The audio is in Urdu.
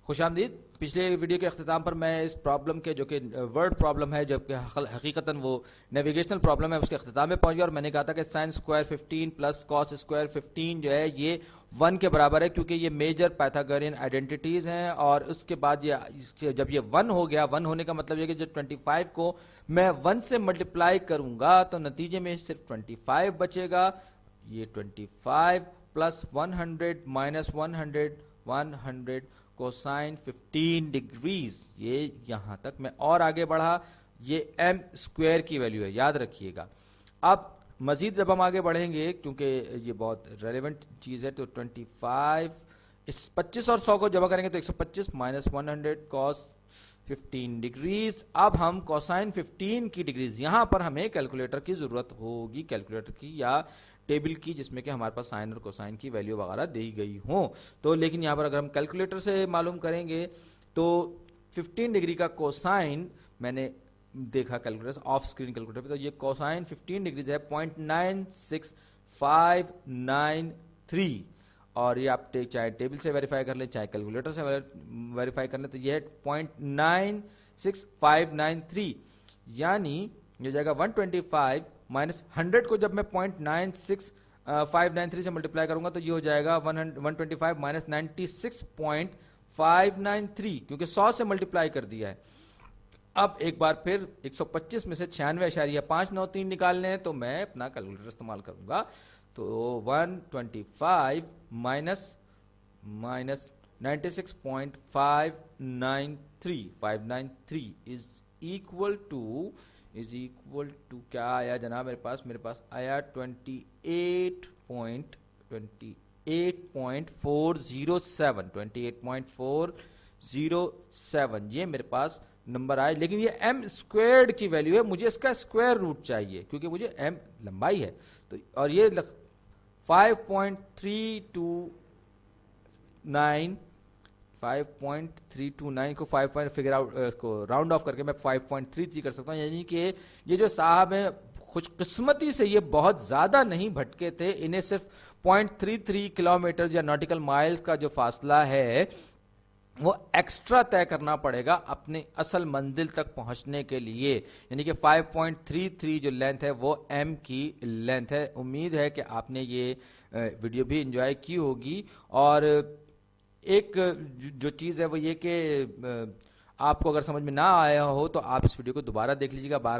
خوش آمدید. پچھلے ویڈیو کے اختتام پر میں اس پرابلم کے جو کہ ورڈ پرابلم ہے جبکہ حقیقتاً وہ نیویگیشنل پرابلم ہے اس کے اختتام میں پہنچ گیا اور میں نے کہا تھا کہ sine square 15 plus cos square 15 جو ہے یہ 1 کے برابر ہے کیونکہ یہ میجر پائتھاگورین آئیڈینٹیٹیز ہیں. اور اس کے بعد جب یہ 1 ہو گیا, 1 ہونے کا مطلب یہ کہ جو 25 کو میں 1 سے ملٹیپلائی کروں گا تو نتیجے میں صرف 25 بچے گا. یہ 25 پلس 100 مائنس 100 کوسائن 15 ڈگریز, یہ یہاں تک میں اور آگے بڑھا. یہ ایم اسکوائر کی ویلیو ہے, یاد رکھیے گا. اب مزید جب ہم آگے بڑھیں گے کیونکہ یہ بہت ریلیونٹ چیز ہے, تو 25 اور 100 کو جمع کریں گے تو 125 مائنس 100 کاس 15 ڈگریز. اب ہم کوسائن 15 کی ڈگریز, یہاں پر ہمیں کیلکولیٹر کی ضرورت ہوگی, کیلکولیٹر کی یا ٹیبل کی جس میں کہ ہمارے پاس سائن اور کوسائن کی ویلیو وغیرہ دی گئی ہوں. تو لیکن یہاں پر اگر ہم کیلکولیٹر سے معلوم کریں گے تو 15 ڈگری کا کوسائن میں نے دیکھا کیلکولیٹر آف اسکرین کیلکولیٹر پہ, تو یہ کوسائن 15 ڈگریز ہے 0.96593. اور یہ آپ چاہے ٹیبل سے ویریفائی کر لیں چاہے کیلکولیٹر سے ویریفائی کر لیں تو یہ ہے 0.96593. یعنی یہ جائے گا 125 مائنس 100 کو جب میں 0.96593 سے ملٹیپلائی کروں گا تو یہ ہو جائے گا 125 مائنس 96.593 کیونکہ 100 سے ملٹیپلائی کر دیا ہے. اب ایک بار پھر 125 میں سے 96.593 نکالنے ہیں تو میں اپنا کیلکولیٹر استعمال کروں گا. تو 125 مائنس 96.593 از اکول ٹو کیا آیا جناب میرے پاس آیا 28.407 یہ میرے پاس نمبر آئے. لیکن یہ ایم اسکوائرڈ کی ویلیو ہے, مجھے اس کا اسکوائر روٹ چاہیے کیونکہ مجھے ایم لمبائی ہے. تو اور یہ 5.329 کو 5 فگر آؤٹ کو راؤنڈ آف کر کے میں 5.33 کر سکتا ہوں. یعنی کہ یہ جو صاحب ہیں خوش قسمتی سے یہ بہت زیادہ نہیں بھٹکے تھے, انہیں صرف 0.33 کلومیٹر یا ناٹیکل مائلز کا جو فاصلہ ہے وہ ایکسٹرا طے کرنا پڑے گا اپنے اصل منزل تک پہنچنے کے لیے. یعنی کہ 5.33 جو لینتھ ہے وہ ایم کی لینتھ ہے. امید ہے کہ آپ نے یہ ویڈیو بھی انجوائے کی ہوگی. اور ایک جو چیز ہے وہ یہ کہ آپ کو اگر سمجھ میں نہ آیا ہو تو آپ اس ویڈیو کو دوبارہ دیکھ لیجیے گا. بہرحال